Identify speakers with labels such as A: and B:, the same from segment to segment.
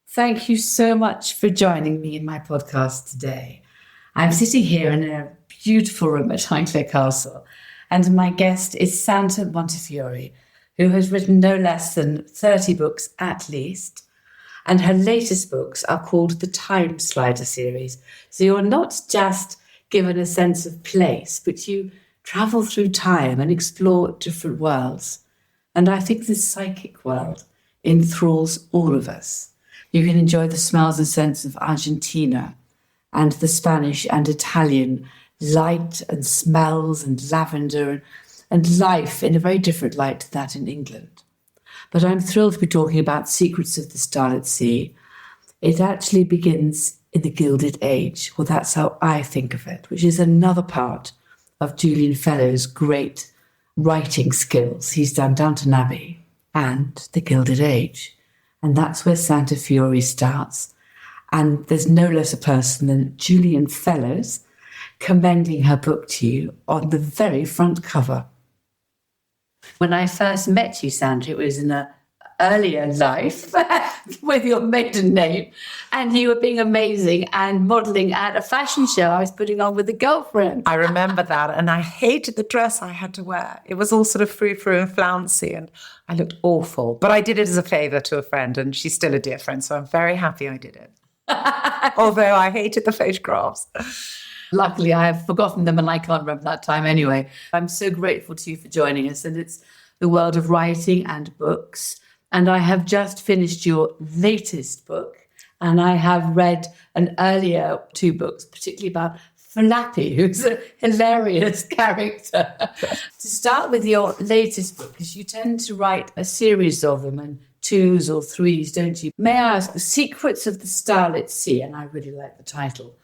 A: Thank you so much for joining me in my podcast today. I'm sitting here in a beautiful room at Hinckley Castle, and my guest is Santa Montefiore, who has written no less than 30 books at least, and her latest books are called the Time Slider series. So you're not just given a sense of place, but you travel through time and explore different worlds. And I think this psychic world enthralls all of us. You can enjoy the smells and scents of Argentina and the Spanish and Italian light and smells and lavender and life in a very different light to that in England. But I'm thrilled to be talking about Secrets of the Starlit Sea. It actually begins in the Gilded Age. Well, that's how I think of it, which is another part of Julian Fellowes' great writing skills. He's done Downton Abbey and the Gilded Age. And that's where Santa Fiore starts. And there's no less a person than Julian Fellowes commending her book to you on the very front cover. When I first met you, Sandra, it was in an earlier life with your maiden name, and you were being amazing and modelling at a fashion show I was putting on with a girlfriend.
B: I remember that, and I hated the dress I had to wear. It was all sort of frou-frou and flouncy, and I looked awful. But I did it as a favour to a friend, and she's still a dear friend, so I'm very happy I did it. Although I hated the photographs.
A: Luckily, I have forgotten them and I can't remember that time anyway. I'm so grateful to you for joining us. And it's the world of writing and books. And I have just finished your latest book. And I have read an earlier 2 books, particularly about Flappy, who's a hilarious character. To start with your latest book, because you tend to write a series of them and 2s or 3s, don't you? May I ask, Secrets of the Starlit Sea, and I really like the title.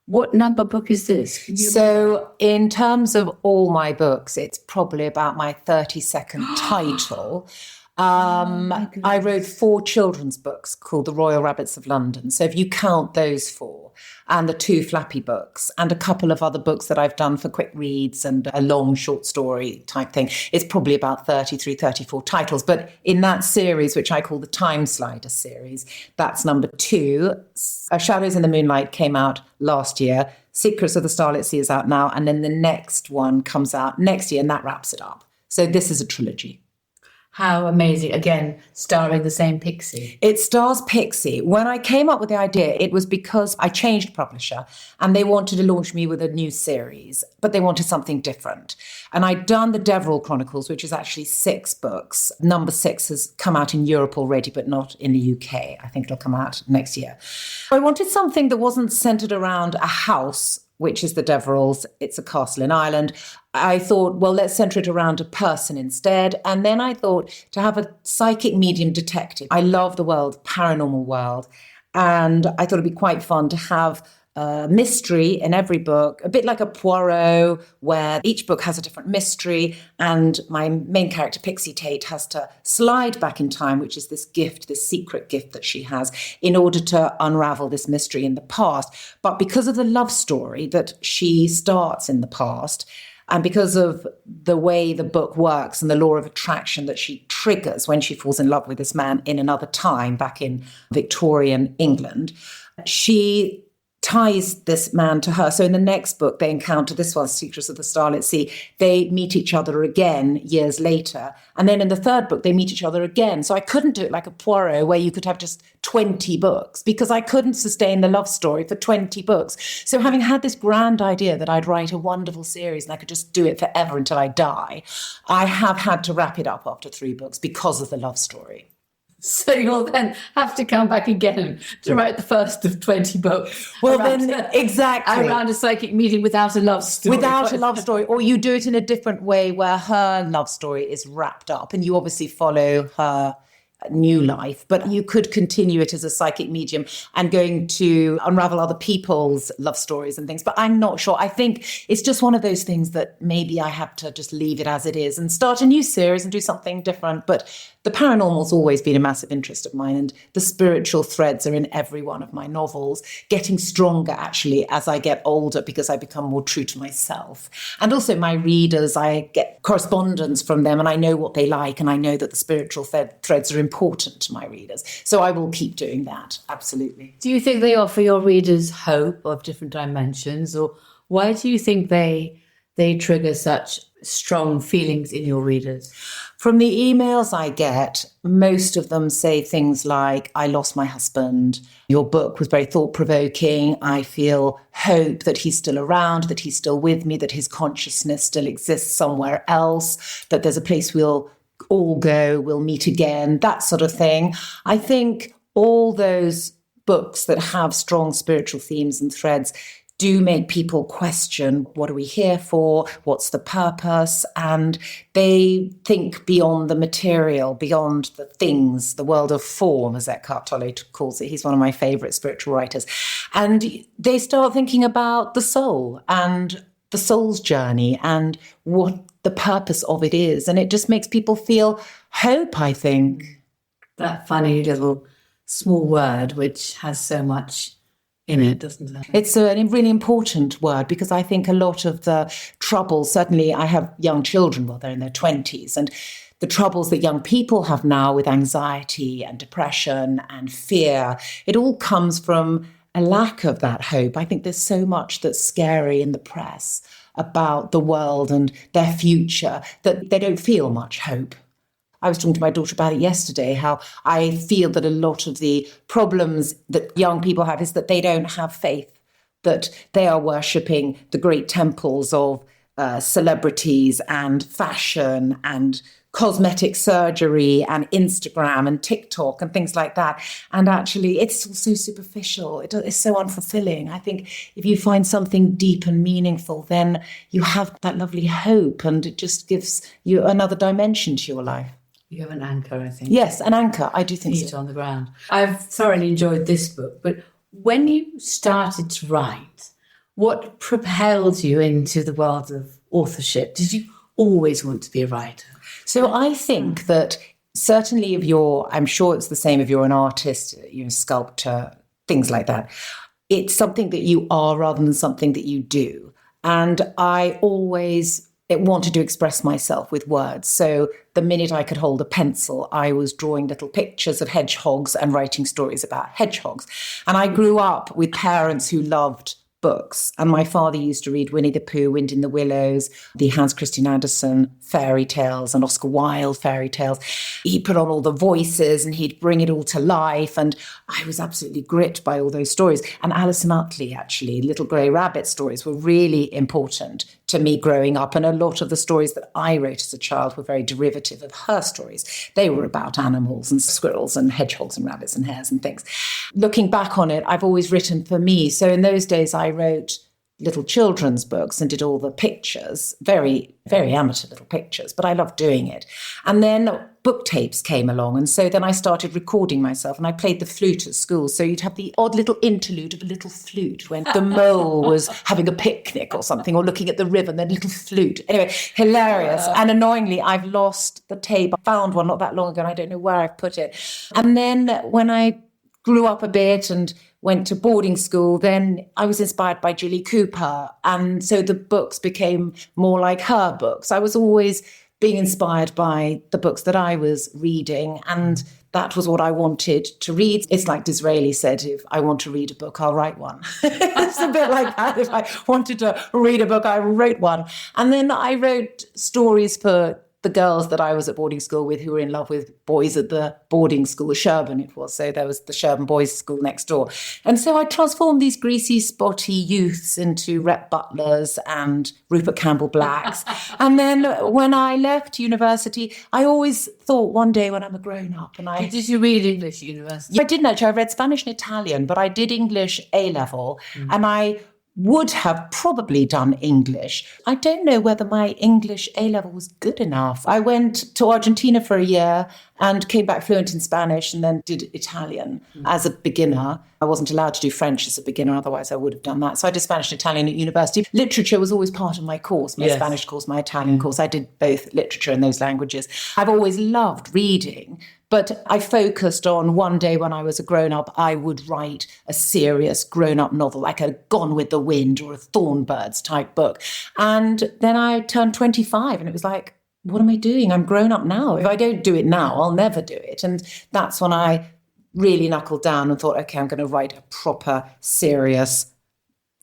A: What number book is this?
B: So in terms of all my books, it's probably about my 32nd title. I wrote 4 children's books called The Royal Rabbits of London. So if you count those 4, and the 2 Flappy books, and a couple of other books that I've done for quick reads and a long short story type thing, it's probably about 33, 34 titles. But in that series, which I call the Time Slider series, that's number 2. Shadows in the Moonlight came out last year. Secrets of the Starlit Sea is out now. And then the next one comes out next year, and that wraps it up. So this is a trilogy.
A: How amazing. Again, starring the same Pixie.
B: It stars Pixie. When I came up with the idea, it was because I changed publisher and they wanted to launch me with a new series, but they wanted something different. And I'd done the Deverell Chronicles, which is actually 6 books. Number 6 has come out in Europe already, but not in the UK. I think it'll come out next year. I wanted something that wasn't centered around a house, which is the Deverells. It's a castle in Ireland. I thought, well, let's center it around a person instead. And then I thought to have a psychic medium detective. I love the world, paranormal world. And I thought it'd be quite fun to have a mystery in every book, a bit like a Poirot, where each book has a different mystery. And my main character, Pixie Tate, has to slide back in time, which is this gift, this secret gift that she has, in order to unravel this mystery in the past. But because of the love story that she starts in the past, and because of the way the book works and the law of attraction that she triggers when she falls in love with this man in another time, back in Victorian England, she ties this man to her. So in the next book, they encounter, this one, Secrets of the Starlit Sea, they meet each other again years later. And then in the third book, they meet each other again. So I couldn't do it like a Poirot where you could have just 20 books because I couldn't sustain the love story for 20 books. So having had this grand idea that I'd write a wonderful series and I could just do it forever until I die, I have had to wrap it up after 3 books because of the love story.
A: So you'll then have to come back again to write the first of 20 books.
B: Well, exactly.
A: Around a psychic medium without a love story.
B: Without a love story. Or you do it in a different way where her love story is wrapped up and you obviously follow her new life, but you could continue it as a psychic medium and going to unravel other people's love stories and things. But I'm not sure. I think it's just one of those things that maybe I have to just leave it as it is and start a new series and do something different. But The paranormal's always been a massive interest of mine, and the spiritual threads are in every one of my novels, getting stronger actually as I get older because I become more true to myself. And also my readers, I get correspondence from them and I know what they like, and I know that the spiritual threads are important to my readers. So I will keep doing that, absolutely.
A: Do you think they offer your readers hope of different dimensions, or why do you think they trigger such strong feelings in your readers?
B: From the emails I get, most of them say things like, I lost my husband. Your book was very thought-provoking. I feel hope that he's still around, that he's still with me, that his consciousness still exists somewhere else, that there's a place we'll all go, we'll meet again, that sort of thing. I think all those books that have strong spiritual themes and threads do make people question, what are we here for? What's the purpose? And they think beyond the material, beyond the things, the world of form, as Eckhart Tolle calls it. He's one of my favorite spiritual writers. And they start thinking about the soul and the soul's journey and what the purpose of it is. And it just makes people feel hope, I think.
A: That funny little small word, which has so much in it, doesn't it?
B: It's a really important word because I think a lot of the troubles, certainly I have young children, well, they're in their 20s, and the troubles that young people have now with anxiety and depression and fear, it all comes from a lack of that hope. I think there's so much that's scary in the press about the world and their future that they don't feel much hope. I was talking to my daughter about it yesterday, how I feel that a lot of the problems that young people have is that they don't have faith, that they are worshipping the great temples of celebrities and fashion and cosmetic surgery and Instagram and TikTok and things like that. And actually, it's so superficial. It's so unfulfilling. I think if you find something deep and meaningful, then you have that lovely hope and it just gives you another dimension to your life.
A: You have an anchor, I think.
B: Yes, an anchor. I do think
A: Feet
B: so.
A: on the ground. I've thoroughly enjoyed this book, but when you started to write, what propelled you into the world of authorship? Did you always want to be a writer?
B: So I think that certainly I'm sure it's the same if you're an artist, you're a sculptor, things like that. It's something that you are rather than something that you do. And I always wanted to express myself with words. So the minute I could hold a pencil, I was drawing little pictures of hedgehogs and writing stories about hedgehogs. And I grew up with parents who loved books. And my father used to read Winnie the Pooh, Wind in the Willows, the Hans Christian Andersen fairy tales and Oscar Wilde fairy tales. He'd put on all the voices and he'd bring it all to life. And I was absolutely gripped by all those stories. And Alice and Utley, actually, Little Grey Rabbit stories were really important to me growing up. And a lot of the stories that I wrote as a child were very derivative of her stories. They were about animals and squirrels and hedgehogs and rabbits and hares and things. Looking back on it, I've always written for me. So in those days, I wrote little children's books and did all the pictures, very, very amateur little pictures, but I loved doing it. And then book tapes came along. And so then I started recording myself and I played the flute at school. So you'd have the odd little interlude of a little flute when the mole was having a picnic or something or looking at the river and then a little flute. Anyway, hilarious. And annoyingly, I've lost the tape. I found one not that long ago and I don't know where I've put it. And then when I grew up a bit and went to boarding school, then I was inspired by Julie Cooper. And so the books became more like her books. I was always being inspired by the books that I was reading. And that was what I wanted to read. It's like Disraeli said, if I want to read a book, I'll write one. It's a bit like that. If I wanted to read a book, I wrote one. And then I wrote stories for the girls that I was at boarding school with who were in love with boys at the boarding school, Sherborne it was. So there was the Sherborne Boys' School next door. And so I transformed these greasy, spotty youths into Rhett Butlers and Rupert Campbell Blacks. And then when I left university, I always thought one day when I'm a grown-up and
A: Did you read English at university?
B: I didn't actually. I read Spanish and Italian, but I did English A-level. And I would have probably done English. I don't know whether my English A-level was good enough. I went to Argentina for a year and came back fluent in Spanish and then did Italian as a beginner. I wasn't allowed to do French as a beginner, otherwise I would have done that. So I did Spanish and Italian at university. Literature was always part of my course, my Spanish course, my Italian course. I did both literature and those languages. I've always loved reading, but I focused on one day when I was a grown-up, I would write a serious grown-up novel, like a Gone with the Wind or a Thornbirds type book. And then I turned 25 and it was like, what am I doing? I'm grown up now. If I don't do it now, I'll never do it. And that's when I really knuckled down and thought, okay, I'm going to write a proper, serious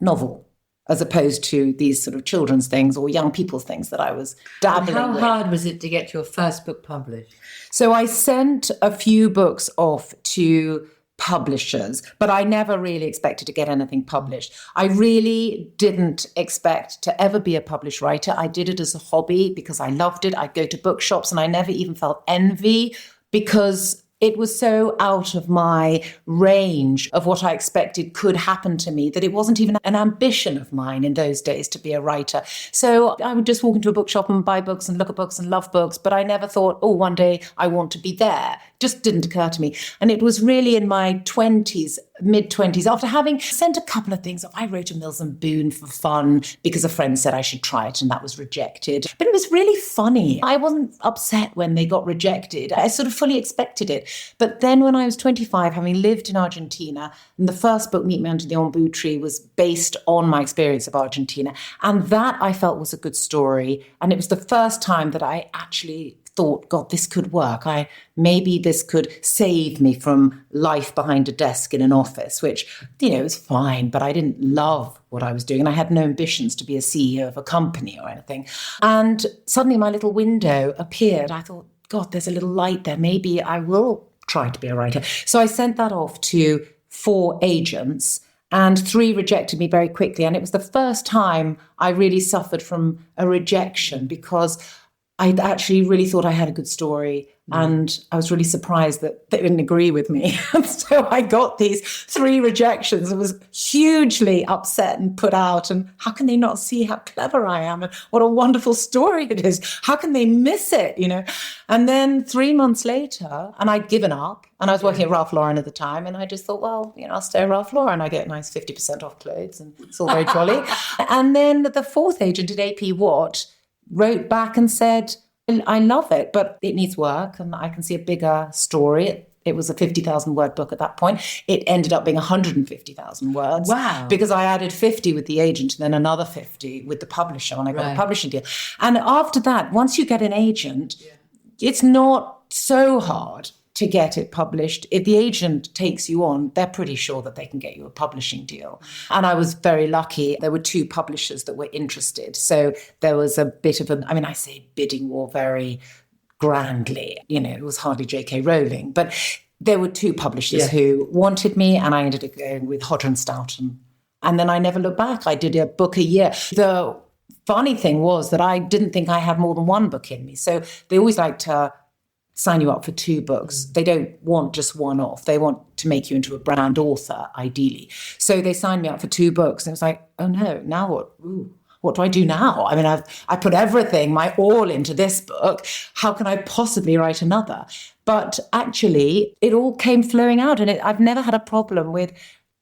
B: novel, as opposed to these sort of children's things or young people's things that I was dabbling with.
A: How hard was it to get your first book published?
B: So I sent a few books off to publishers, but I never really expected to get anything published. I really didn't expect to ever be a published writer. I did it as a hobby because I loved it. I'd go to bookshops and I never even felt envy because it was so out of my range of what I expected could happen to me that it wasn't even an ambition of mine in those days to be a writer. So I would just walk into a bookshop and buy books and look at books and love books, but I never thought, oh, one day I want to be there. Just didn't occur to me. And it was really in my 20s, mid-20s, after having sent a couple of things off. I wrote a Mills and Boon for fun because a friend said I should try it and that was rejected. But it was really funny. I wasn't upset when they got rejected. I sort of fully expected it. But then when I was 25, having lived in Argentina, and the first book, Meet Me Under the Ombu Tree, was based on my experience of Argentina. And that I felt was a good story. And it was the first time that I actually thought, God, this could work. Maybe this could save me from life behind a desk in an office, which, was fine, but I didn't love what I was doing. And I had no ambitions to be a CEO of a company or anything. And suddenly my little window appeared. I thought, God, there's a little light there. Maybe I will try to be a writer. So I sent that off to 4 agents and 3 rejected me very quickly. And it was the first time I really suffered from a rejection because I actually really thought I had a good story and I was really surprised that they didn't agree with me. And so I got these 3 rejections and was hugely upset and put out. And how can they not see how clever I am and what a wonderful story it is? How can they miss it, And then 3 months later, and I'd given up and I was working at Ralph Lauren at the time. And I just thought, well, I'll stay at Ralph Lauren. I get nice 50% off clothes and it's all very jolly. And then the 4th agent at AP Watt wrote back and said, I love it, but it needs work and I can see a bigger story. It was a 50,000 word book at that point. It ended up being 150,000 words.
A: Wow.
B: Because I added 50 with the agent and then another 50 with the publisher when I got a publishing deal. And after that, once you get an agent, it's not so hard to get it published. If the agent takes you on, they're pretty sure that they can get you a publishing deal. And I was very lucky. There were 2 publishers that were interested. So there was a bit of I say bidding war very grandly. It was hardly J.K. Rowling. But there were 2 publishers who wanted me, and I ended up going with Hodder and Stoughton. And then I never looked back. I did a book a year. The funny thing was that I didn't think I had more than 1 book in me. So they always like to sign you up for 2 books. They don't want just one off. They want to make you into a brand author, ideally. So they signed me up for 2 books. And it was like, oh no, now what? Ooh, what do I do now? I put everything, my all into this book. How can I possibly write another? But actually, it all came flowing out. And I've never had a problem with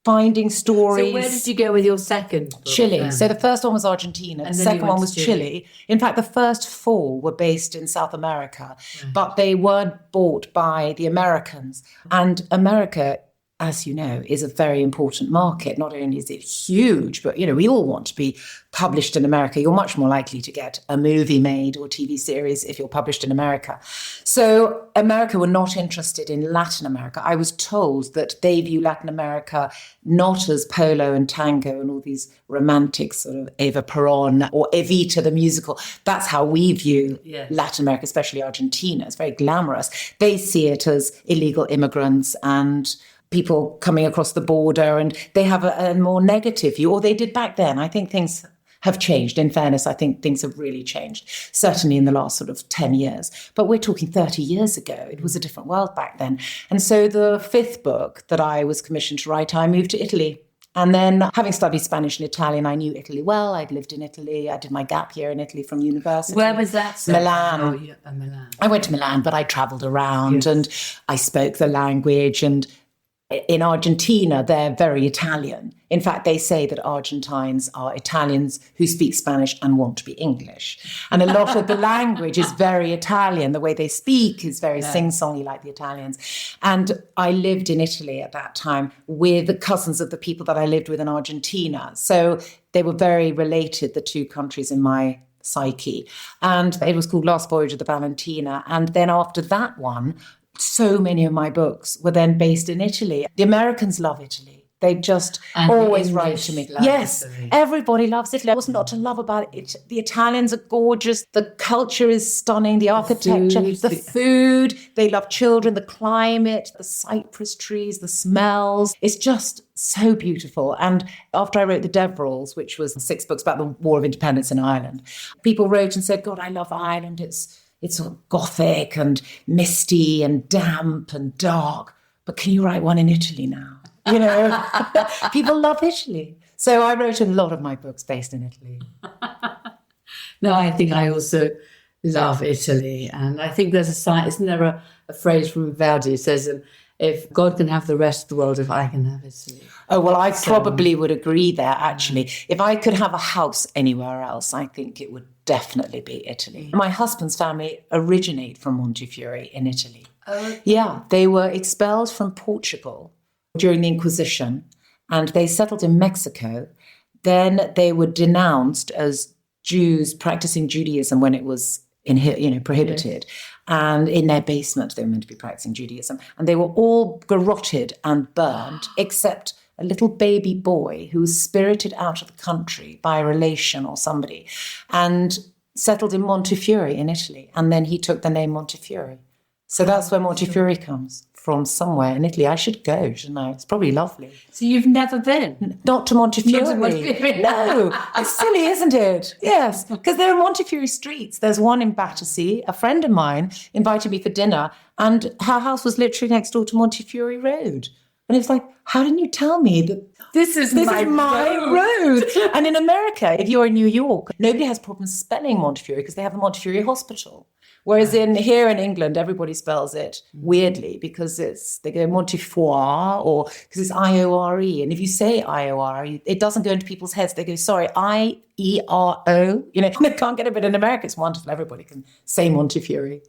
B: finding stories.
A: So where did you go with your second book?
B: Chile.
A: Then?
B: So the first one was Argentina. The second one was Chile. In fact, the first 4 were based in South America, but they weren't bought by the Americans. And America, as you know, is a very important market. Not only is it huge, but, we all want to be published in America. You're much more likely to get a movie made or TV series if you're published in America. So America were not interested in Latin America. I was told that they view Latin America not as polo and tango and all these romantic sort of Eva Peron or Evita the musical. That's how we view Latin America, especially Argentina. It's very glamorous. They see it as illegal immigrants and people coming across the border, and they have a more negative view, or they did back then. I think things have changed. In fairness, I think things have really changed, certainly in the last sort of 10 years. But we're talking 30 years ago. It was a different world back then. And so the 5th book that I was commissioned to write, I moved to Italy. And then having studied Spanish and Italian, I knew Italy well. I'd lived in Italy. I did my gap year in Italy from university.
A: Where was that?
B: Milan.
A: Oh, yeah, Milan.
B: I went to Milan, but I travelled around and I spoke the language. And in Argentina, they're very Italian. In fact, they say that Argentines are Italians who speak Spanish and want to be English. And a lot of the language is very Italian. The way they speak is very sing-songy like the Italians. And I lived in Italy at that time with the cousins of the people that I lived with in Argentina. So they were very related, the two countries, in my psyche. And it was called Last Voyage of the Valentina. And then after that one, so many of my books were then based in Italy. The Americans love Italy. They just always write to me. Yes, Italy. Everybody loves Italy. What's not to love about it? The Italians are gorgeous. The culture is stunning. The architecture, the food. They love children, the climate, the cypress trees, the smells. It's just so beautiful. And after I wrote The Deverells, which was 6 books about the War of Independence in Ireland, people wrote and said, God, I love Ireland. It's sort of gothic and misty and damp and dark. But can you write one in Italy now? You know, people love Italy. So I wrote a lot of my books based in Italy.
A: No, I think I also love Italy. And I think there's a sign, isn't there a phrase from Verdi? It says, if God can have the rest of the world, if I can have Italy.
B: Oh, well, I probably would agree there, actually. If I could have a house anywhere else, I think it would definitely be Italy. My husband's family originate from Montefiore in Italy.
A: Oh.
B: Yeah, they were expelled from Portugal during the Inquisition, and they settled in Mexico. Then they were denounced as Jews practicing Judaism when it was prohibited. Yes. And in their basement, they were meant to be practicing Judaism. And they were all garroted and burned, except a little baby boy who was spirited out of the country by a relation or somebody and settled in Montefiore in Italy. And then he took the name Montefiore. So that's where Montefiore comes from, somewhere in Italy. I should go, shouldn't I? It's probably lovely.
A: So you've never been?
B: Not to Montefiore.
A: Not to Montefiore.
B: No, it's silly, isn't it? Yes, because there are Montefiore streets. There's one in Battersea. A friend of mine invited me for dinner, and her house was literally next door to Montefiore Road. And it's like, how didn't you tell me that this is my road? And in America, if you're in New York, nobody has problems spelling Montefiore because they have a Montefiore hospital. Whereas here in England, everybody spells it weirdly because they go Montefiore or because it's I-O-R-E. And if you say I-O-R-E, it doesn't go into people's heads. They go, sorry, I-E-R-O. You know, they can't get it. But in America, it's wonderful. Everybody can say Montefiore.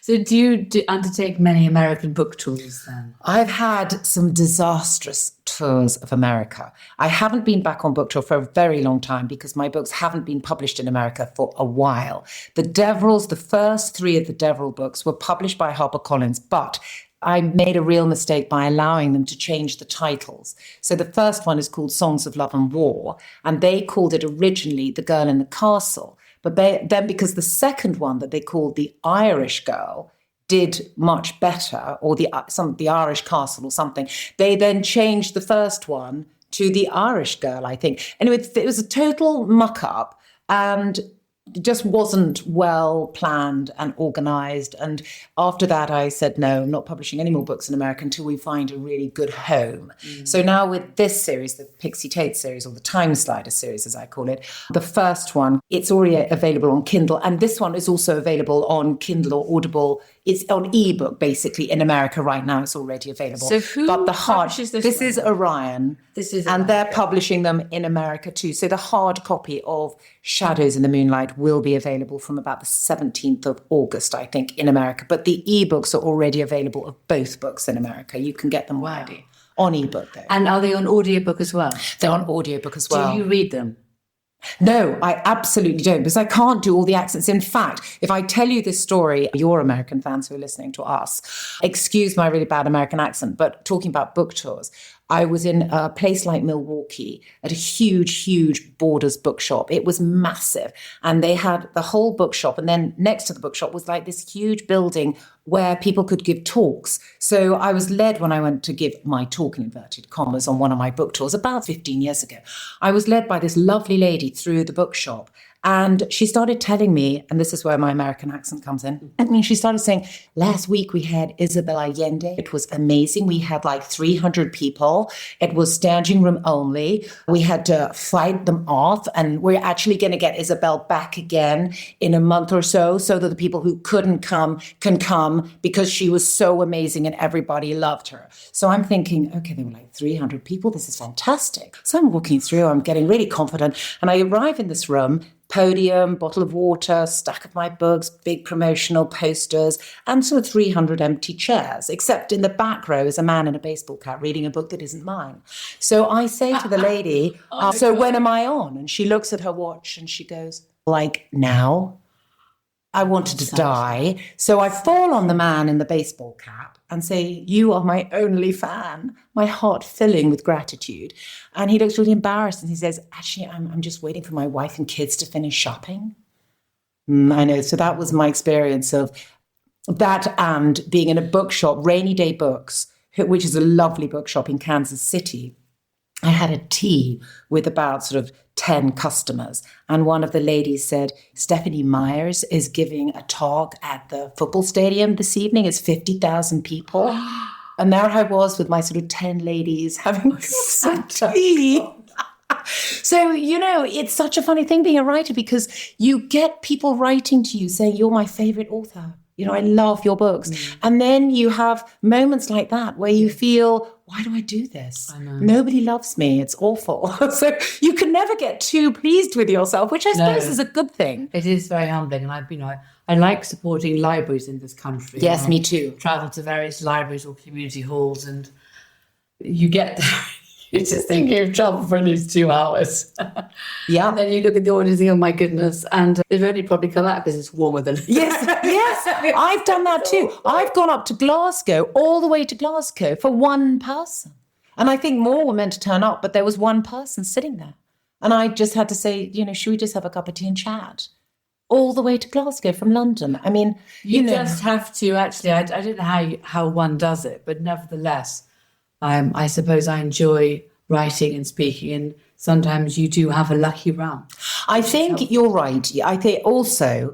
A: So do you undertake many American book tours then?
B: I've had some disastrous tours of America. I haven't been back on book tour for a very long time because my books haven't been published in America for a while. The Deverells, the first 3 of the Deverell books were published by HarperCollins, but I made a real mistake by allowing them to change the titles. So the first one is called Songs of Love and War, and they called it originally The Girl in the Castle. But then because the second one that they called The Irish Girl did much better, or the Irish Castle or something, they then changed the first one to The Irish Girl, I think. Anyway, it was a total muck-up, and it just wasn't well planned and organized. And after that, I said, no, I'm not publishing any more books in America until we find a really good home. So now with this series, the Pixie Tate series, or the Time Slider series, as I call it, the first one, it's already available on Kindle. And this one is also available on Kindle or Audible. It's on ebook, basically, in America right now. It's already available.
A: So who publishes this?
B: This is Orion. And they're publishing them in America too. So the hard copy of Shadows in the Moonlight will be available from about the 17th of August, I think, in America. But the ebooks are already available of both books in America. You can get them already on ebook, though.
A: And are they on audiobook as well?
B: They're on audiobook as well.
A: Do you read them?
B: No, I absolutely don't, because I can't do all the accents. In fact, if I tell you this story, your American fans who are listening to us, excuse my really bad American accent, but talking about book tours, I was in a place like Milwaukee at a huge, huge Borders bookshop. It was massive. And they had the whole bookshop. And then next to the bookshop was like this huge building where people could give talks. So I was led, when I went to give my talk, in inverted commas, on one of my book tours about 15 years ago, I was led by this lovely lady through the bookshop. And she started telling me, and this is where my American accent comes in. I mean, she started saying, last week we had Isabel Allende. It was amazing. We had like 300 people. It was standing room only. We had to fight them off. And we're actually going to get Isabel back again in a month or so that the people who couldn't come can come, because she was so amazing and everybody loved her. So I'm thinking, okay, there were like 300 people. This is fantastic. So I'm walking through, I'm getting really confident. And I arrive in this room, podium, bottle of water, stack of my books, big promotional posters, and sort of 300 empty chairs, except in the back row is a man in a baseball cap reading a book that isn't mine. So I say to the lady, so when am I on? And she looks at her watch and she goes, like, now? I wanted to die. So I fall on the man in the baseball cap and say, you are my only fan, my heart filling with gratitude. And he looks really embarrassed and he says, actually, I'm just waiting for my wife and kids to finish shopping. I know. So that was my experience of that, and being in a bookshop, Rainy Day Books, which is a lovely bookshop in Kansas City. I had a tea with about sort of 10 customers. And one of the ladies said, Stephanie Myers is giving a talk at the football stadium this evening. It's 50,000 people. And there I was with my sort of 10 ladies having some tea. So, you know, it's such a funny thing being a writer, because you get people writing to you saying, you're my favorite author. You know, I love your books. And then you have moments like that where you feel, why do I do this? I know. Nobody loves me. It's awful. So you can never get too pleased with yourself, which I suppose is a good thing.
A: It is very humbling. And I like supporting libraries in this country.
B: Yes, me too.
A: Travel to various libraries or community halls, and you get there. You're just thinking of travel for at least 2 hours.
B: Yeah.
A: And then you look at the audience and think, oh my goodness. And they've only probably come out because it's warmer than...
B: Yes. I've done that too. I've gone up to Glasgow, all the way to Glasgow for one person. And I think more were meant to turn up, but there was one person sitting there. And I just had to say, you know, should we just have a cup of tea and chat? All the way to Glasgow from London. I mean, you know.
A: Just have to, actually, I don't know how one does it, but nevertheless... I suppose I enjoy writing and speaking, and sometimes you do have a lucky run.
B: I think you're right. I think also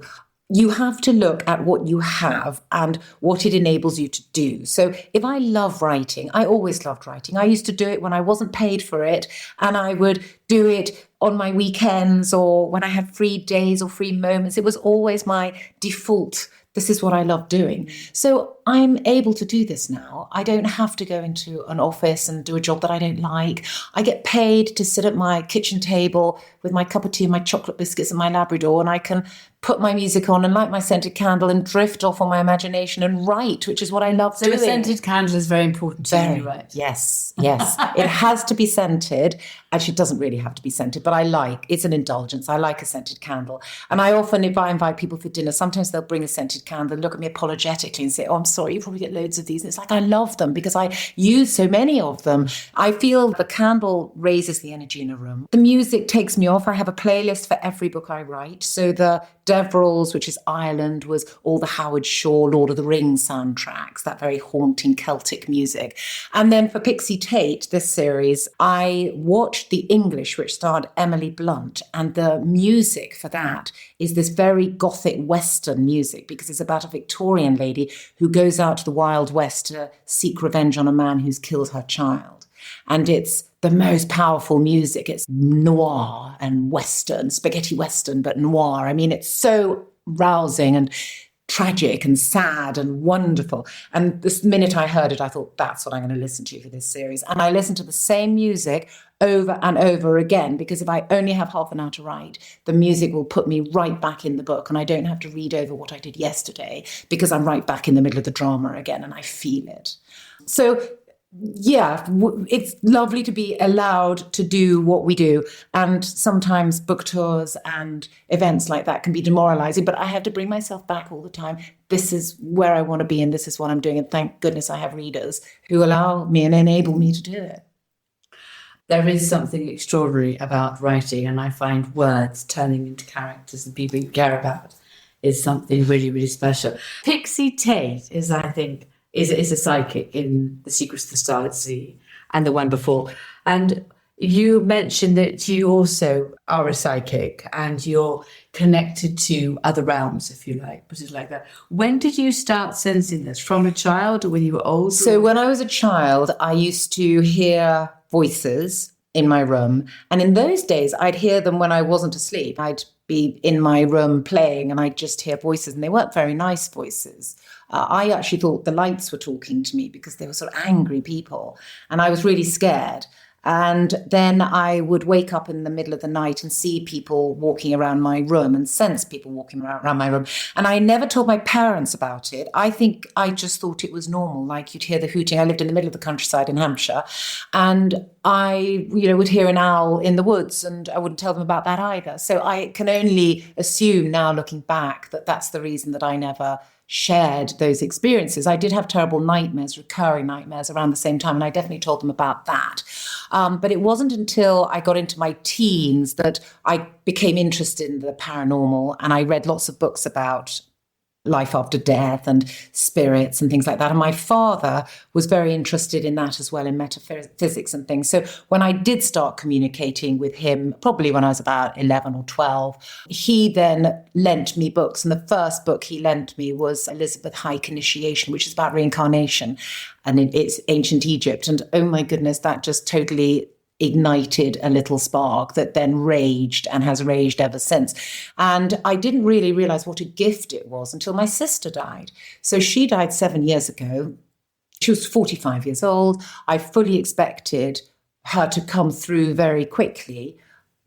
B: you have to look at what you have and what it enables you to do. So if I love writing, I always loved writing. I used to do it when I wasn't paid for it, and I would do it on my weekends or when I had free days or free moments. It was always my default. This is what I love doing. So I'm able to do this now. I don't have to go into an office and do a job that I don't like. I get paid to sit at my kitchen table with my cup of tea and my chocolate biscuits and my Labrador, and I can put my music on and light my scented candle and drift off on my imagination and write, which is what I love doing.
A: So the scented candle is very important to you, right?
B: Yes. It has to be scented. Actually, it doesn't really have to be scented, but it's an indulgence. I like a scented candle. And I often, if I invite people for dinner, sometimes they'll bring a scented candle and look at me apologetically and say, oh, I'm sorry, you probably get loads of these. And it's like, I love them because I use so many of them. I feel the candle raises the energy in a room. The music takes me off. I have a playlist for every book I write. So the Deverell's, which is Ireland, was all the Howard Shore, Lord of the Rings soundtracks, that very haunting Celtic music. And then for Pixie Tate, this series, I watched the English, which starred Emily Blunt, and the music for that is this very gothic Western music, because it's about a Victorian lady who goes out to the Wild West to seek revenge on a man who's killed her child. And it's the most powerful music. It's noir and Western, spaghetti Western, but noir. I mean, it's so rousing and tragic and sad and wonderful. And this minute I heard it, I thought, that's what I'm going to listen to for this series. And I listened to the same music over and over again, because if I only have half an hour to write, the music will put me right back in the book, and I don't have to read over what I did yesterday, because I'm right back in the middle of the drama again and I feel it. So yeah, it's lovely to be allowed to do what we do. And sometimes book tours and events like that can be demoralizing, but I have to bring myself back all the time. This is where I want to be and this is what I'm doing. And thank goodness I have readers who allow me and enable me to do it.
A: There is something extraordinary about writing, and I find words turning into characters that people care about is something really, really special. Pixie Tate is, I think, is a psychic in The Secrets of the Starlit Sea and the one before. And You mentioned that you also are a psychic and you're connected to other realms, if you like, put it like that. When did you start sensing this? From a child or when you were old?
B: So when I was a child, I used to hear voices in my room. And in those days, I'd hear them when I wasn't asleep. I'd be in my room playing and I'd just hear voices, and they weren't very nice voices. I actually thought the lights were talking to me because they were sort of angry people. And I was really scared. And then I would wake up in the middle of the night and see people walking around my room and sense people walking around my room. And I never told my parents about it. I think I just thought it was normal. Like you'd hear the hooting. I lived in the middle of the countryside in Hampshire. And I, would hear an owl in the woods, and I wouldn't tell them about that either. So I can only assume now, looking back, that that's the reason that I never shared those experiences. I did have terrible nightmares, recurring nightmares around the same time, and I definitely told them about that. But it wasn't until I got into my teens that I became interested in the paranormal, and I read lots of books about life after death and spirits and things like that. And my father was very interested in that as well, in metaphysics and things. So when I did start communicating with him, probably when I was about 11 or 12, he then lent me books. And the first book he lent me was Elizabeth Hike Initiation, which is about reincarnation. And it's ancient Egypt. And oh my goodness, that just totally ignited a little spark that then raged and has raged ever since. And I didn't really realize what a gift it was until my sister died. So she died 7 years ago. She was 45 years old. I fully expected her to come through very quickly.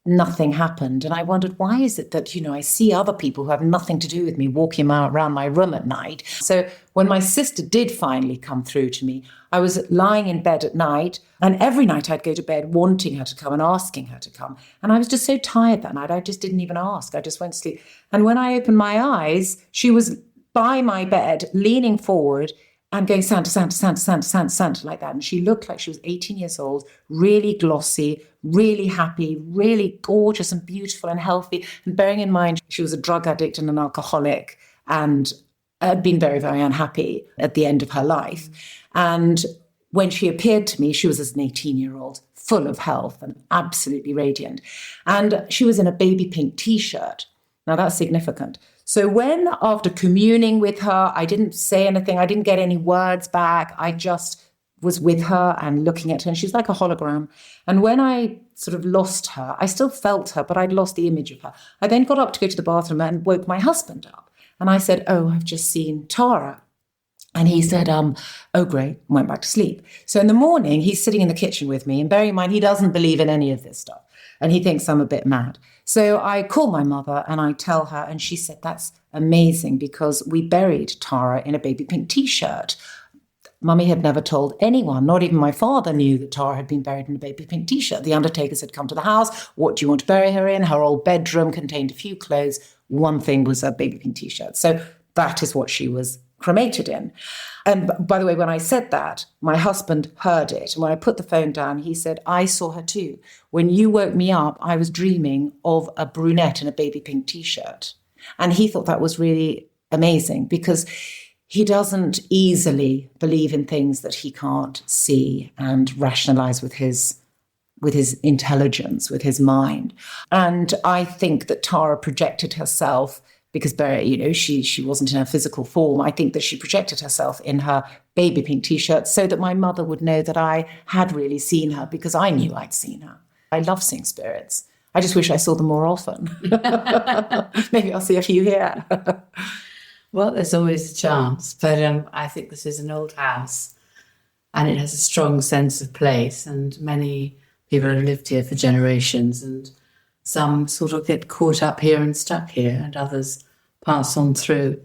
B: Nothing happened. And I wondered, why is it that, I see other people who have nothing to do with me walking around my room at night? So when my sister did finally come through to me, I was lying in bed at night, and every night I'd go to bed wanting her to come and asking her to come. And I was just so tired that night, I just didn't even ask. I just went to sleep. And when I opened my eyes, she was by my bed, leaning forward and going, Santa, Santa, Santa, Santa, Santa, Santa, like that. And she looked like she was 18 years old, really glossy, really happy, really gorgeous and beautiful and healthy. And bearing in mind, she was a drug addict and an alcoholic and had been very, very unhappy at the end of her life. And when she appeared to me, she was as an 18-year-old, full of health and absolutely radiant. And she was in a baby pink T-shirt. Now that's significant. So when, after communing with her, I didn't say anything, I didn't get any words back, I just was with her and looking at her, and she's like a hologram. And when I sort of lost her, I still felt her, but I'd lost the image of her. I then got up to go to the bathroom and woke my husband up. And I said, oh, I've just seen Tara. And he said, oh, great, and went back to sleep. So in the morning, he's sitting in the kitchen with me, and bearing in mind, he doesn't believe in any of this stuff. And he thinks I'm a bit mad. So I call my mother and I tell her, and she said, that's amazing because we buried Tara in a baby pink T-shirt. Mummy had never told anyone, not even my father knew that Tara had been buried in a baby pink T-shirt. The undertakers had come to the house. What do you want to bury her in? Her old bedroom contained a few clothes. One thing was a baby pink T-shirt. So that is what she was cremated in. And by the way, when I said that, my husband heard it. And when I put the phone down, he said, I saw her too. When you woke me up, I was dreaming of a brunette in a baby pink T-shirt. And he thought that was really amazing because he doesn't easily believe in things that he can't see and rationalize with his intelligence, with his mind. And I think that Tara projected herself because, she wasn't in her physical form. I think that she projected herself in her baby pink T-shirt so that my mother would know that I had really seen her because I knew I'd seen her. I love seeing spirits. I just wish I saw them more often. Maybe I'll see a few here.
A: Well, there's always a chance. But I think this is an old house and it has a strong sense of place, and many people have lived here for generations, and some sort of get caught up here and stuck here, and others pass on through.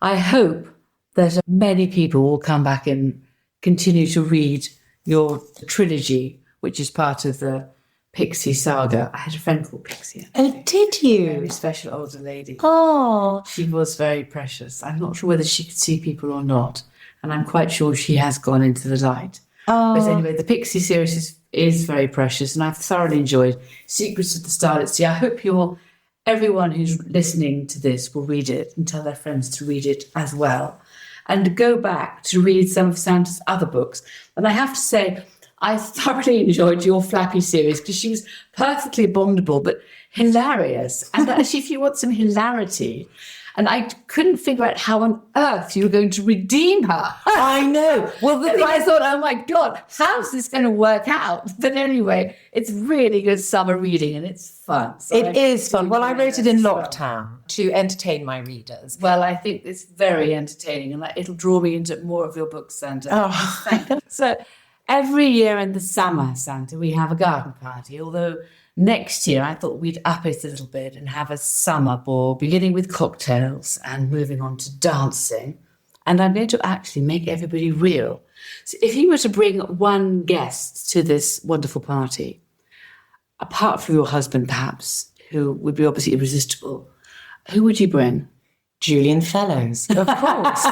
A: I hope that many people will come back and continue to read your trilogy, which is part of the Pixie saga. I had a friend called Pixie.
B: Oh, did you?
A: A very special older lady.
B: Oh.
A: She was very precious. I'm not sure whether she could see people or not, and I'm quite sure she has gone into the light.
B: Oh.
A: But anyway, the Pixie series is very precious, and I've thoroughly enjoyed Secrets of the Starlit Sea. I hope everyone who's listening to this will read it and tell their friends to read it as well, and go back to read some of Santa's other books. And I have to say, I thoroughly enjoyed your Flappy series because she was perfectly abominable, but hilarious. And actually, if you want some hilarity, and I couldn't figure out how on earth you were going to redeem her.
B: I know. Well,
A: I thought, oh my God, how's this going to work out? But anyway, it's really good summer reading and it's fun. So
B: it is fun. Well, I wrote it in lockdown to entertain my readers.
A: Well, I think it's very entertaining and it'll draw me into more of your books, Santa.
B: Oh.
A: Thank you. So every year in the summer, Santa, we have a garden party, although next year I thought we'd up it a little bit and have a summer ball, beginning with cocktails and moving on to dancing. And I'm going to actually make everybody real. So if you were to bring one guest to this wonderful party, apart from your husband perhaps, who would be obviously irresistible, who would you bring?
B: Julian Fellows, of course.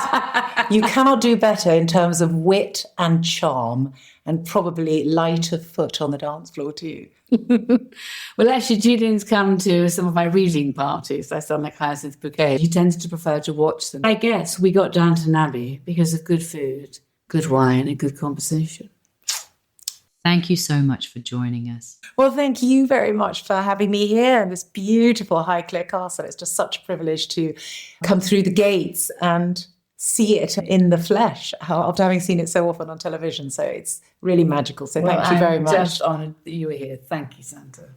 B: You cannot do better in terms of wit and charm, and probably light of foot on the dance floor too.
A: Well, actually, Julian's come to some of my reading parties. I saw Hyacinth Bouquet. He tends to prefer to watch them. I guess we got Downton Abbey because of good food, good wine, and good conversation.
C: Thank you so much for joining us.
B: Well, thank you very much for having me here in this beautiful Highclere Castle. It's just such a privilege to come through the gates and see it in the flesh after having seen it so often on television. So it's really magical. So thank you very much.
A: I'm just honoured that you were here. Thank you, Santa.